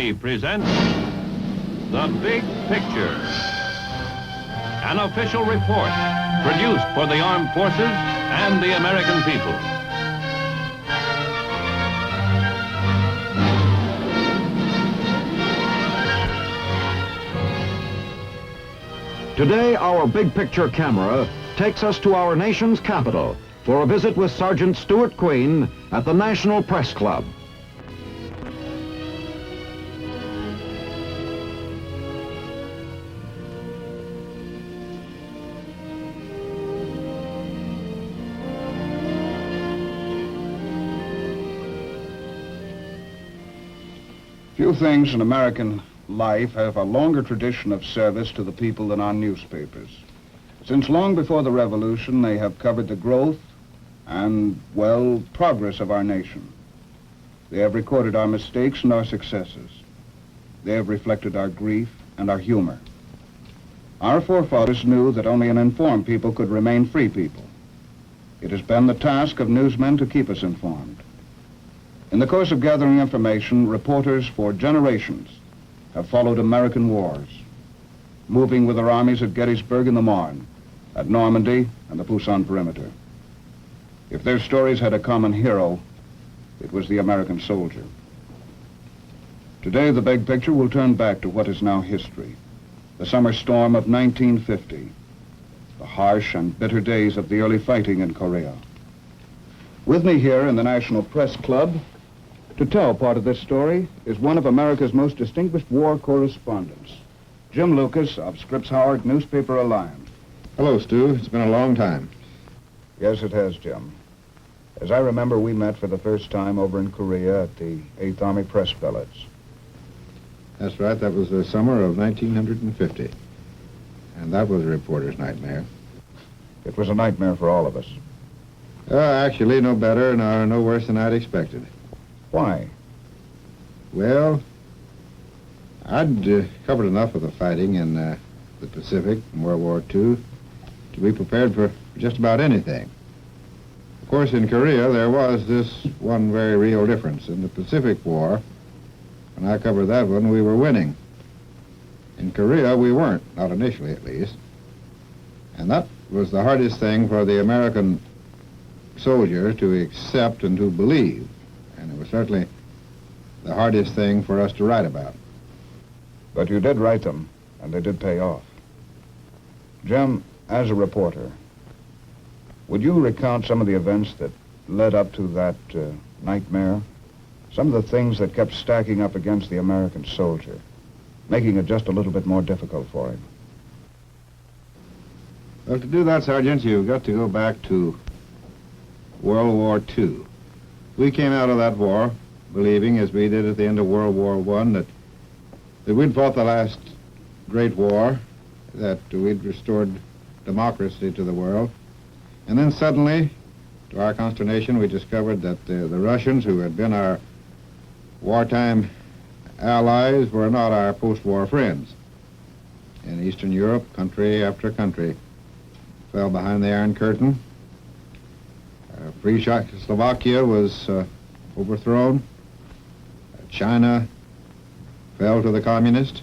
Army presents The Big Picture, an official report produced for the armed forces and the American people. Today, our big picture camera takes us to our nation's capital for a visit with Sergeant Stuart Queen at the National Press Club. Few things in American life have a longer tradition of service to the people than our newspapers. Since long before the Revolution, they have covered the growth and, well, progress of our nation. They have recorded our mistakes and our successes. They have reflected our grief and our humor. Our forefathers knew that only an informed people could remain free people. It has been the task of newsmen to keep us informed. In the course of gathering information, reporters for generations have followed American wars, moving with their armies at Gettysburg and the Marne, at Normandy and the Busan perimeter. If their stories had a common hero, it was the American soldier. Today, the big picture will turn back to what is now history, the summer storm of 1950, the harsh and bitter days of the early fighting in Korea. With me here in the National Press Club to tell part of this story is one of America's most distinguished war correspondents, Jim Lucas of Scripps-Howard Newspaper Alliance. Hello, Stu. It's been a long time. Yes, it has, Jim. As I remember, we met for the first time over in Korea at the 8th Army Press Billets. That's right. That was the summer of 1950. And that was a reporter's nightmare. It was a nightmare for all of us. Actually, no better nor no worse than I'd expected. Why? Well, I'd covered enough of the fighting in the Pacific in World War II to be prepared for just about anything. Of course, in Korea, there was this one very real difference. In the Pacific War, when I covered that one, we were winning. In Korea, we weren't, not initially at least. And that was the hardest thing for the American soldier to accept and to believe. And it was certainly the hardest thing for us to write about. But you did write them, and they did pay off. Jim, as a reporter, would you recount some of the events that led up to that nightmare? Some of the things that kept stacking up against the American soldier, making it just a little bit more difficult for him? Well, to do that, Sergeant, you've got to go back to World War II. We came out of that war believing, as we did at the end of World War I, that we'd fought the last great war, that we'd restored democracy to the world. And then suddenly, to our consternation, we discovered that the Russians, who had been our wartime allies, were not our post-war friends. In Eastern Europe, country after country fell behind the Iron Curtain. Free Czechoslovakia was overthrown. China fell to the communists.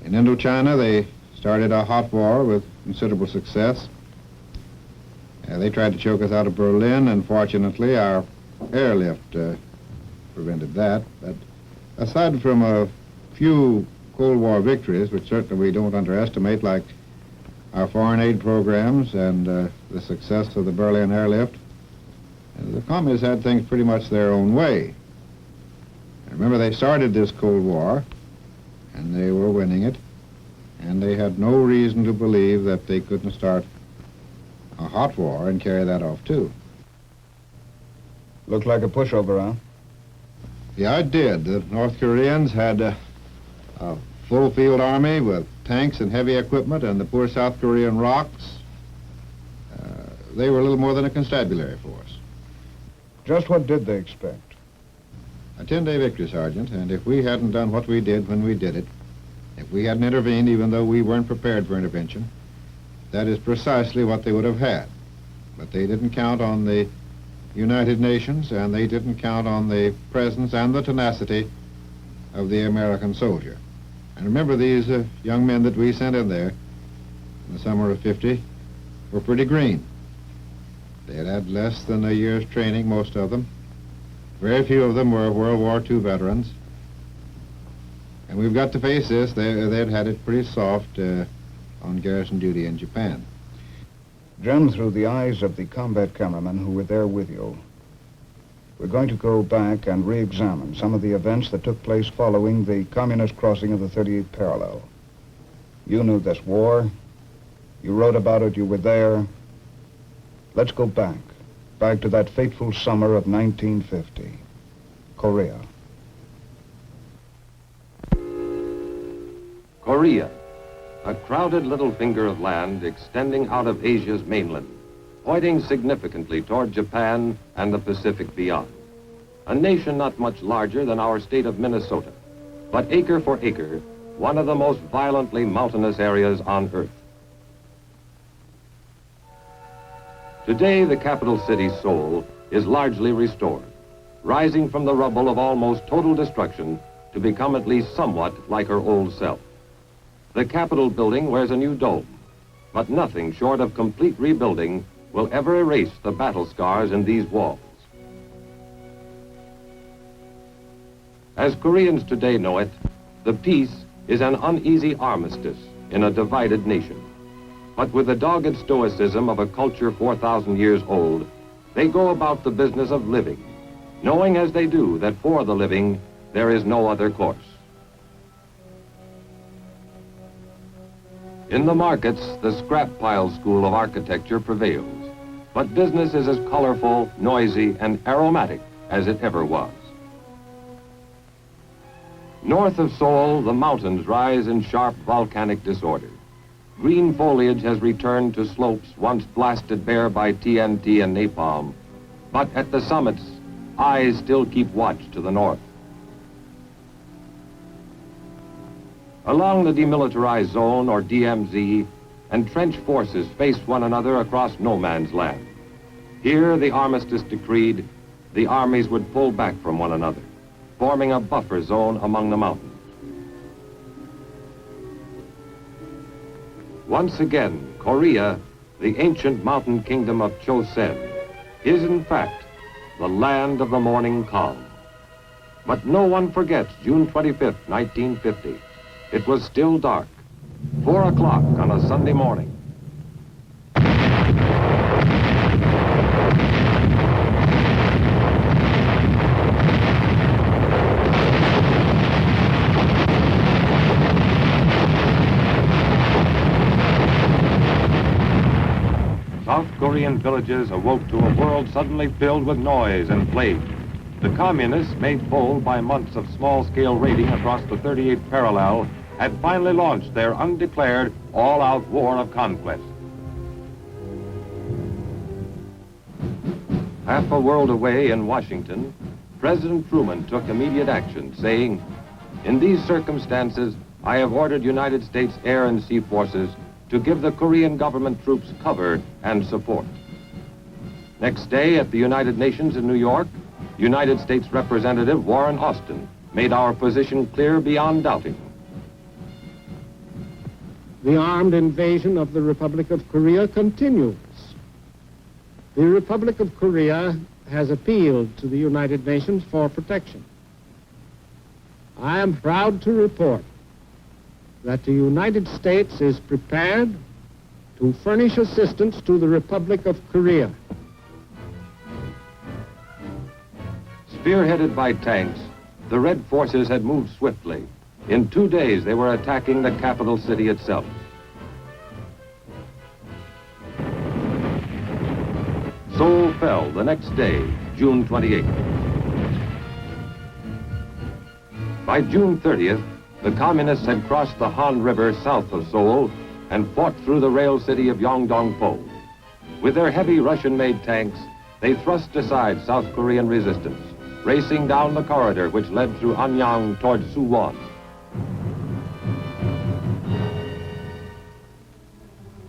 In Indochina, they started a hot war with considerable success. They tried to choke us out of Berlin, and fortunately, our airlift prevented that. But aside from a few Cold War victories, which certainly we don't underestimate, like our foreign aid programs and the success of the Berlin airlift, the communists had things pretty much their own way. Remember, they started this Cold War, and they were winning it, and they had no reason to believe that they couldn't start a hot war and carry that off, too. Looked like a pushover, huh? Yeah, it did. The North Koreans had a full field army with tanks and heavy equipment, and the poor South Korean rocks, they were a little more than a constabulary force. Just what did they expect? A 10-day victory, Sergeant, and if we hadn't done what we did when we did it, if we hadn't intervened even though we weren't prepared for intervention, that is precisely what they would have had. But they didn't count on the United Nations, and they didn't count on the presence and the tenacity of the American soldier. And remember, these young men that we sent in there in the summer of '50 were pretty green. They had had less than a year's training, most of them. Very few of them were World War II veterans. And we've got to face this. They'd had it pretty soft on garrison duty in Japan. Jim, through the eyes of the combat cameramen who were there with you, we're going to go back and re-examine some of the events that took place following the communist crossing of the 38th parallel. You knew this war. You wrote about it. You were there. Let's go back to that fateful summer of 1950, Korea. Korea, a crowded little finger of land extending out of Asia's mainland, pointing significantly toward Japan and the Pacific beyond. A nation not much larger than our state of Minnesota, but acre for acre, one of the most violently mountainous areas on Earth. Today, the capital city, Seoul, is largely restored, rising from the rubble of almost total destruction to become at least somewhat like her old self. The Capitol building wears a new dome, but nothing short of complete rebuilding will ever erase the battle scars in these walls. As Koreans today know it, the peace is an uneasy armistice in a divided nation. But with the dogged stoicism of a culture 4,000 years old, they go about the business of living, knowing as they do that for the living, there is no other course. In the markets, the scrap pile school of architecture prevails, but business is as colorful, noisy, and aromatic as it ever was. North of Seoul, the mountains rise in sharp volcanic disorder. Green foliage has returned to slopes once blasted bare by TNT and napalm, but at the summits, eyes still keep watch to the north. Along the demilitarized zone, or DMZ, entrenched forces face one another across no man's land. Here, the armistice decreed, the armies would pull back from one another, forming a buffer zone among the mountains. Once again, Korea, the ancient mountain kingdom of Chosen, is in fact the land of the morning calm. But no one forgets June 25th, 1950. It was still dark, 4 o'clock on a Sunday morning. South Korean villages awoke to a world suddenly filled with noise and plague. The communists, made bold by months of small-scale raiding across the 38th parallel, had finally launched their undeclared, all-out war of conquest. Half a world away in Washington, President Truman took immediate action, saying, "In these circumstances, I have ordered United States Air and Sea Forces to give the Korean government troops cover and support." Next day, at the United Nations in New York, United States Representative Warren Austin made our position clear beyond doubting. The armed invasion of the Republic of Korea continues. The Republic of Korea has appealed to the United Nations for protection. I am proud to report that the United States is prepared to furnish assistance to the Republic of Korea. Spearheaded by tanks, the Red forces had moved swiftly. In 2 days, they were attacking the capital city itself. Seoul fell the next day, June 28th. By June 30th, the communists had crossed the Han River south of Seoul and fought through the rail city of Yongdong-po. With their heavy Russian-made tanks, they thrust aside South Korean resistance, racing down the corridor which led through Anyang toward Suwon.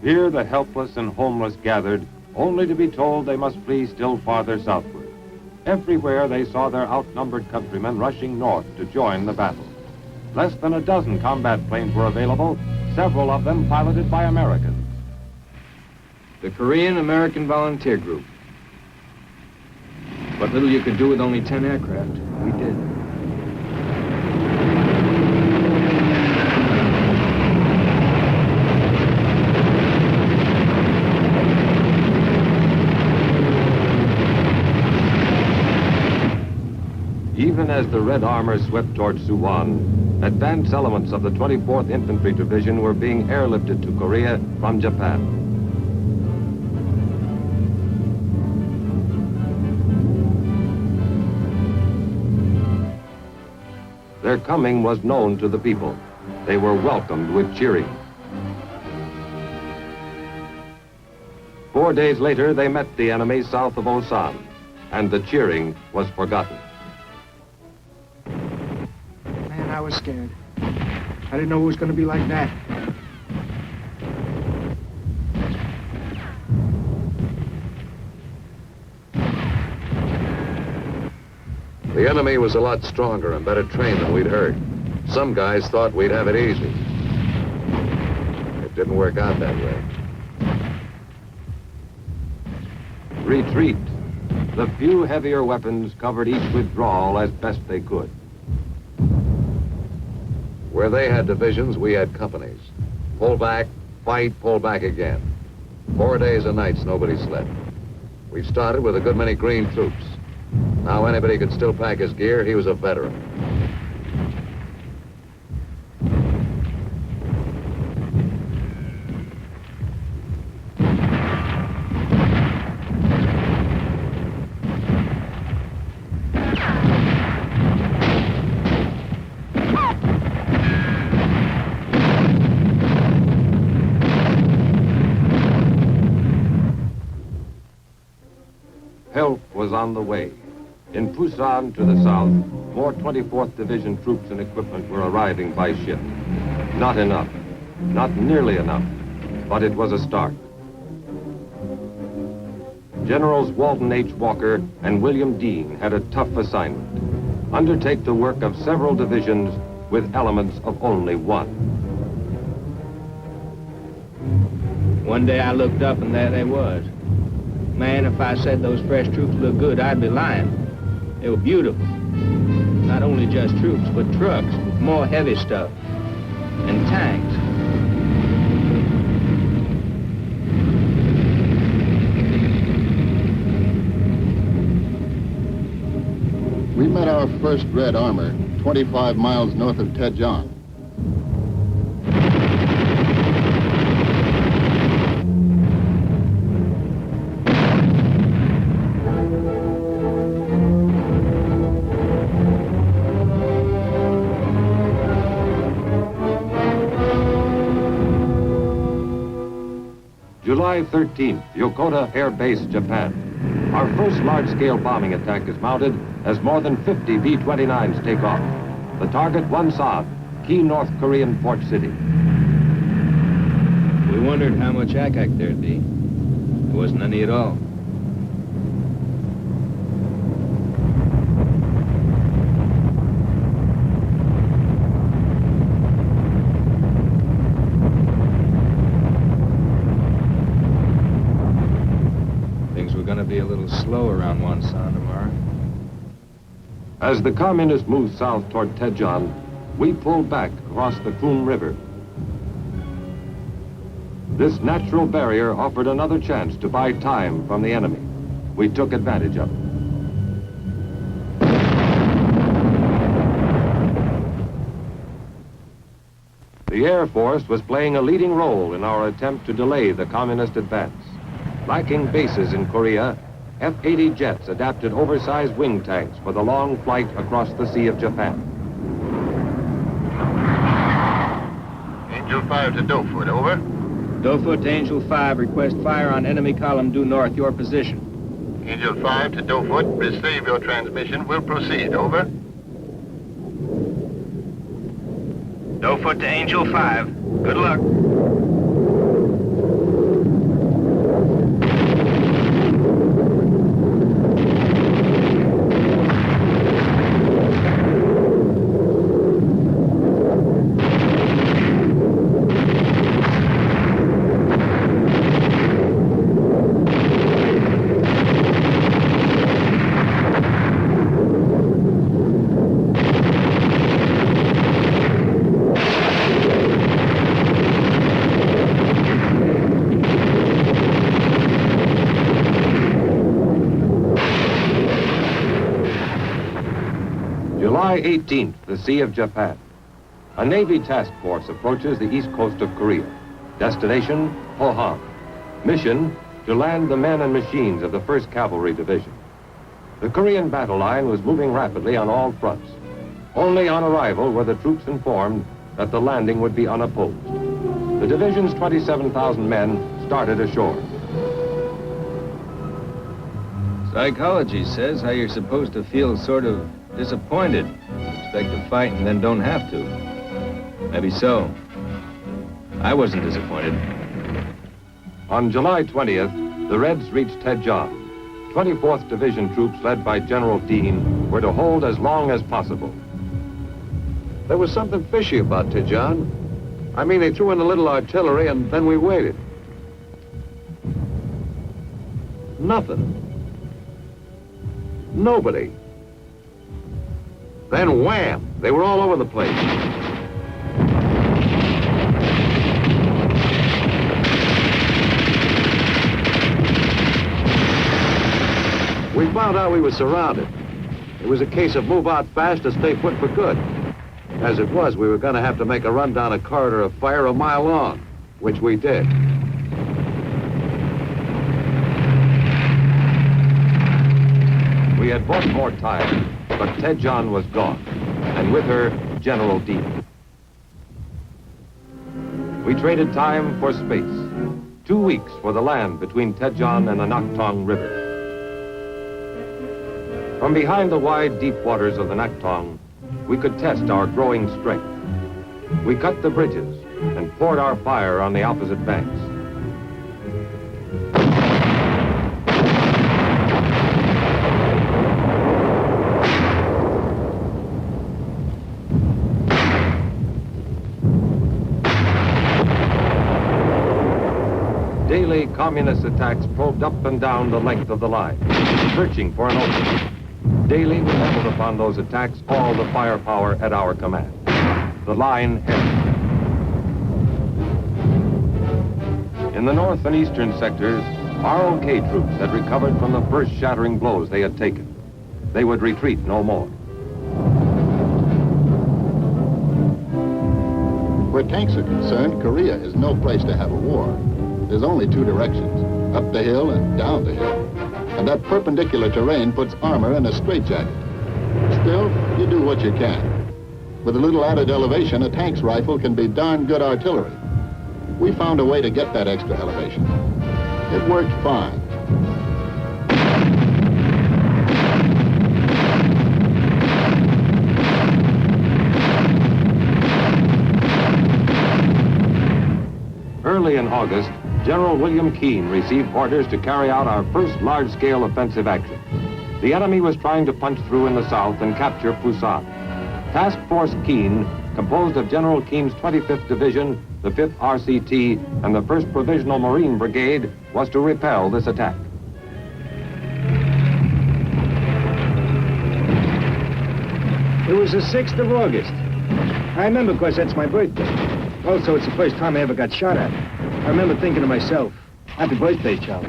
Here the helpless and homeless gathered, only to be told they must flee still farther southward. Everywhere they saw their outnumbered countrymen rushing north to join the battle. Less than a dozen combat planes were available, several of them piloted by Americans. The Korean-American Volunteer Group. What little you could do with only 10 aircraft, we did. Even as the Red Armor swept toward Suwon, advance elements of the 24th Infantry Division were being airlifted to Korea from Japan. Their coming was known to the people. They were welcomed with cheering. 4 days later, they met the enemy south of Osan, and the cheering was forgotten. Man, I was scared. I didn't know it was going to be like that. The enemy was a lot stronger and better trained than we'd heard. Some guys thought we'd have it easy. It didn't work out that way. Retreat. The few heavier weapons covered each withdrawal as best they could. Where they had divisions, we had companies. Pull back, fight, pull back again. 4 days and nights, nobody slept. We started with a good many green troops. Now anybody could still pack his gear, he was a veteran. Help was on the way. In Busan to the south, more 24th Division troops and equipment were arriving by ship. Not enough, not nearly enough, but it was a start. Generals Walton H. Walker and William Dean had a tough assignment. Undertake the work of several divisions with elements of only one. One day I looked up and there they was. Man, if I said those fresh troops looked good, I'd be lying. They were beautiful. Not only just troops, but trucks, more heavy stuff, and tanks. We met our first Red Armor 25 miles north of Daejeon. July 13th, Yokota Air Base, Japan. Our first large-scale bombing attack is mounted as more than 50 B-29s take off. The target, Wonsan, key North Korean port city. We wondered how much ack-ack there'd be. There wasn't any at all. Be a little slow around Wonsan tomorrow. As the communists moved south toward Daejeon, we pulled back across the Kun River. This natural barrier offered another chance to buy time from the enemy. We took advantage of it. The Air Force was playing a leading role in our attempt to delay the communist advance. Lacking bases in Korea, F-80 jets adapted oversized wing tanks for the long flight across the Sea of Japan. Angel 5 to Dofoot, over. Dofoot to Angel 5, request fire on enemy column due north, your position. Angel 5 to Dofoot, receive your transmission, will proceed, over. Dofoot to Angel 5, good luck. July 18th, the Sea of Japan. A Navy task force approaches the east coast of Korea. Destination, Pohang. Mission, to land the men and machines of the 1st Cavalry Division. The Korean battle line was moving rapidly on all fronts. Only on arrival were the troops informed that the landing would be unopposed. The division's 27,000 men started ashore. Psychology says how you're supposed to feel sort of disappointed. Expect to fight and then don't have to. Maybe so. I wasn't disappointed. On July 20th, the Reds reached Daejeon. 24th Division troops led by General Dean were to hold as long as possible. There was something fishy about Daejeon. I mean, they threw in a little artillery and then we waited. Nothing. Nobody. Then wham! They were all over the place. We found out we were surrounded. It was a case of move out fast or stay put for good. As it was, we were going to have to make a run down a corridor of fire a mile long, which we did. We had bought more time, but Daejeon was gone, and with her, General Dean. We traded time for space. 2 weeks for the land between Daejeon and the Naktong River. From behind the wide, deep waters of the Naktong, we could test our growing strength. We cut the bridges and poured our fire on the opposite banks. Daily communist attacks probed up and down the length of the line, searching for an opening. Daily we leveled upon those attacks all the firepower at our command. The line held. In the north and eastern sectors, ROK troops had recovered from the first shattering blows they had taken. They would retreat no more. Where tanks are concerned, Korea is no place to have a war. There's only 2 directions, up the hill and down the hill. And that perpendicular terrain puts armor in a straitjacket. Still, you do what you can. With a little added elevation, a tank's rifle can be darn good artillery. We found a way to get that extra elevation. It worked fine. Early in August, General William Keane received orders to carry out our first large-scale offensive action. The enemy was trying to punch through in the south and capture Pusan. Task Force Keane, composed of General Keane's 25th Division, the 5th RCT, and the 1st Provisional Marine Brigade, was to repel this attack. It was the 6th of August. I remember because that's my birthday. Also, it's the first time I ever got shot at. I remember thinking to myself, happy birthday, Charlie.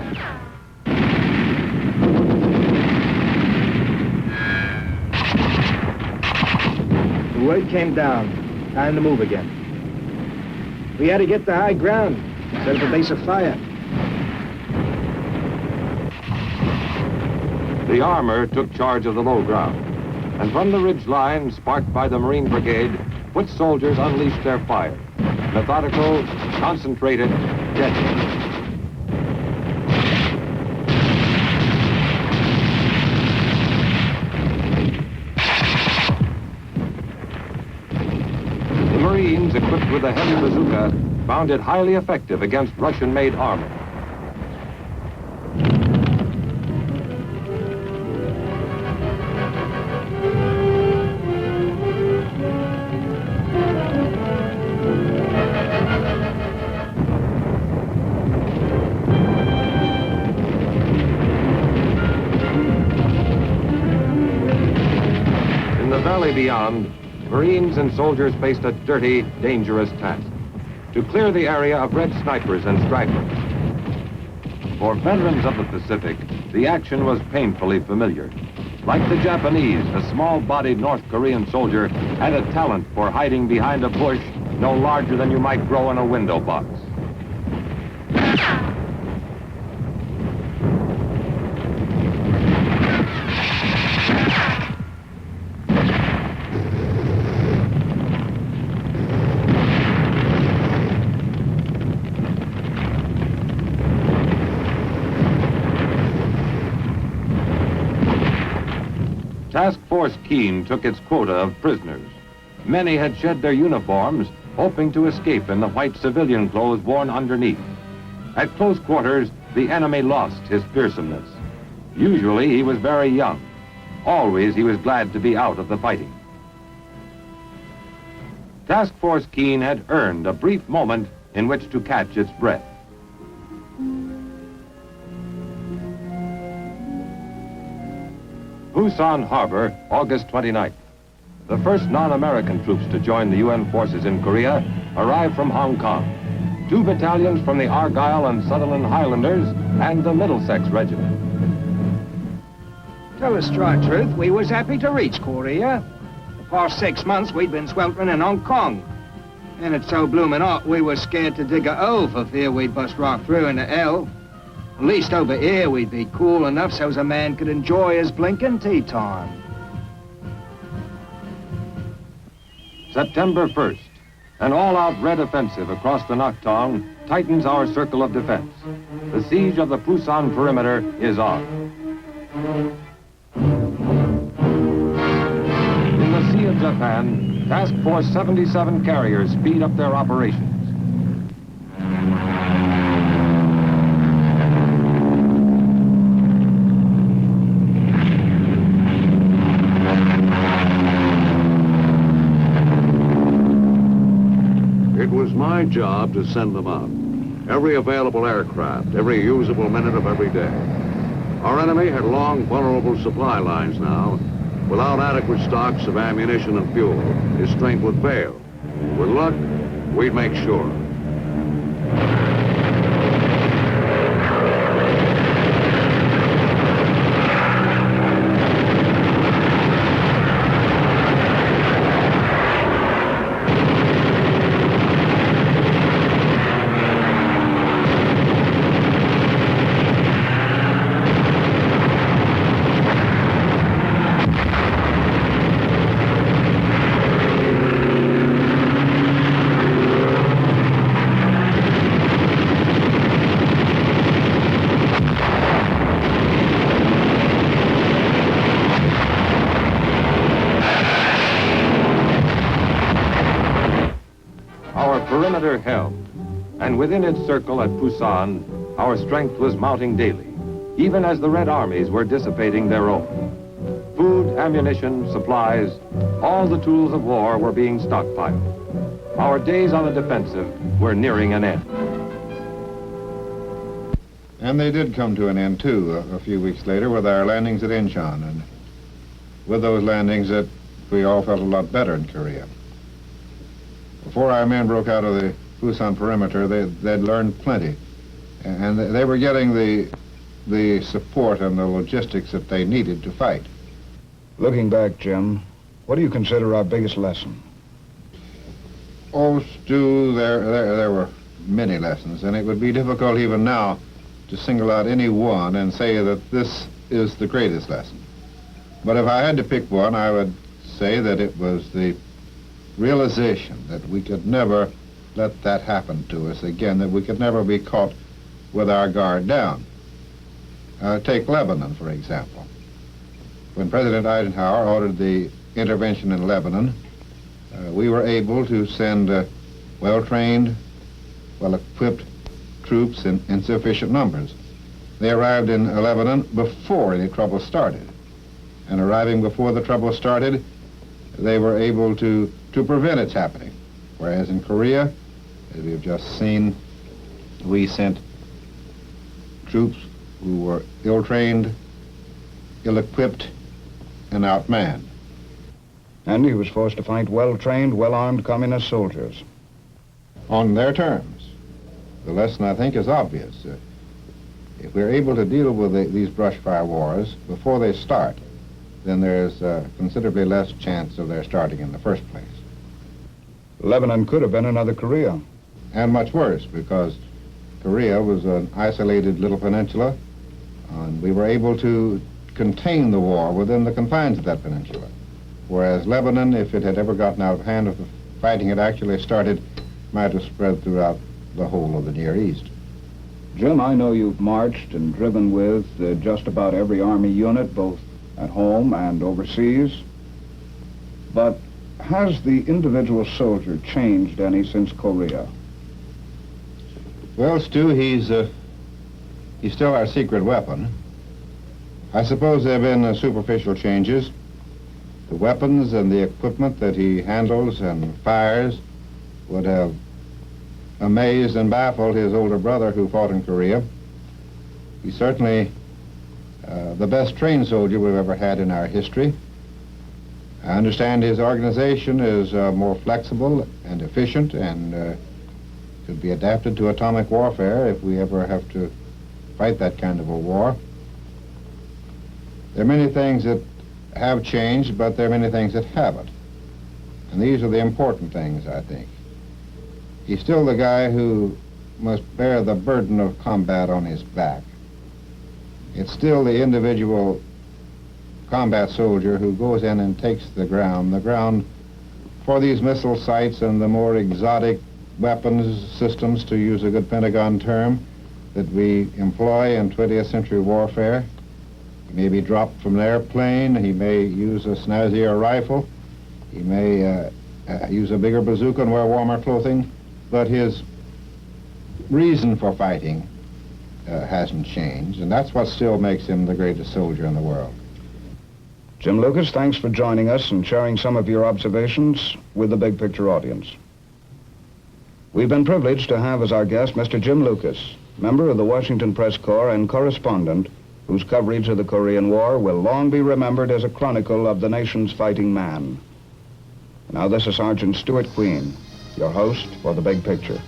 The word came down, time to move again. We had to get to high ground, set up a base of fire. The armor took charge of the low ground, and from the ridge line, sparked by the Marine Brigade, foot soldiers unleashed their fire. Methodical, concentrated, deadly. The Marines, equipped with a heavy bazooka, found it highly effective against Russian-made armor. Beyond, Marines and soldiers faced a dirty, dangerous task: to clear the area of Red snipers and stragglers. For veterans of the Pacific, the action was painfully familiar. Like the Japanese, the small-bodied North Korean soldier had a talent for hiding behind a bush no larger than you might grow in a window box. Task Force Keene took its quota of prisoners. Many had shed their uniforms, hoping to escape in the white civilian clothes worn underneath. At close quarters, the enemy lost his fearsomeness. Usually, he was very young. Always, he was glad to be out of the fighting. Task Force Keene had earned a brief moment in which to catch its breath. Busan Harbor, August 29th. The first non-American troops to join the UN forces in Korea arrived from Hong Kong. 2 battalions from the Argyle and Sutherland Highlanders and the Middlesex Regiment. Tell the straight truth, we was happy to reach Korea. The past 6 months we'd been sweltering in Hong Kong. And it's so bloomin' hot, we was scared to dig a hole for fear we'd bust right through into hell. At least over here we'd be cool enough so's a man could enjoy his blinking tea time. September 1st, an all-out red offensive across the Nakhtong tightens our circle of defense. The siege of the Pusan perimeter is on. In the Sea of Japan, Task Force 77 carriers speed up their operations. It was my job to send them out. Every available aircraft, every usable minute of every day. Our enemy had long, vulnerable supply lines now. Without adequate stocks of ammunition and fuel, his strength would fail. With luck, we'd make sure. Perimeter held, and within its circle at Pusan, our strength was mounting daily, even as the Red Armies were dissipating their own. Food, ammunition, supplies, all the tools of war were being stockpiled. Our days on the defensive were nearing an end. And they did come to an end, too, a few weeks later with our landings at Incheon. And with those landings, that we all felt a lot better in Korea. Before our men broke out of the Pusan perimeter, they'd learned plenty. And they were getting the support and the logistics that they needed to fight. Looking back, Jim, what do you consider our biggest lesson? Oh, Stu, there were many lessons, and it would be difficult even now to single out any one and say that this is the greatest lesson. But if I had to pick one, I would say that it was the realization that we could never let that happen to us again, that we could never be caught with our guard down. Take Lebanon, for example. When President Eisenhower ordered the intervention in Lebanon, we were able to send well-trained, well-equipped troops in sufficient numbers. They arrived in Lebanon before any trouble started. And arriving before the trouble started, they were able to prevent its happening. Whereas in Korea, as we've just seen, we sent troops who were ill-trained, ill-equipped, and outmanned. And he was forced to fight well-trained, well-armed communist soldiers. On their terms. The lesson, I think, is obvious. If we're able to deal with these brush fire wars before they start, then there's considerably less chance of their starting in the first place. Lebanon could have been another Korea. And much worse, because Korea was an isolated little peninsula, and we were able to contain the war within the confines of that peninsula. Whereas Lebanon, if it had ever gotten out of hand, if the fighting had actually started, might have spread throughout the whole of the Near East. Jim, I know you've marched and driven with just about every Army unit, both at home and overseas. But has the individual soldier changed any since Korea? Well, Stu, he's still our secret weapon. I suppose there have been superficial changes. The weapons and the equipment that he handles and fires would have amazed and baffled his older brother who fought in Korea. He's certainly the best trained soldier we've ever had in our history. I understand his organization is more flexible and efficient and could be adapted to atomic warfare if we ever have to fight that kind of a war. There are many things that have changed, but there are many things that haven't. And these are the important things, I think. He's still the guy who must bear the burden of combat on his back. It's still the individual combat soldier who goes in and takes the ground for these missile sites and the more exotic weapons systems, to use a good Pentagon term, that we employ in 20th century warfare. He may be dropped from an airplane, he may use a snazzier rifle, he may use a bigger bazooka and wear warmer clothing, but his reason for fighting hasn't changed, and that's what still makes him the greatest soldier in the world. Jim Lucas, thanks for joining us and sharing some of your observations with the Big Picture audience. We've been privileged to have as our guest Mr. Jim Lucas, member of the Washington Press Corps and correspondent whose coverage of the Korean War will long be remembered as a chronicle of the nation's fighting man. Now this is Sergeant Stuart Queen, your host for the Big Picture.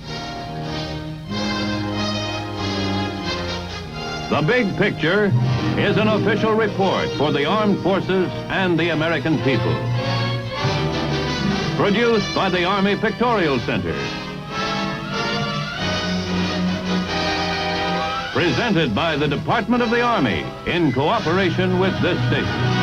The Big Picture is an official report for the armed forces and the American people. Produced by the Army Pictorial Center. Presented by the Department of the Army in cooperation with this station.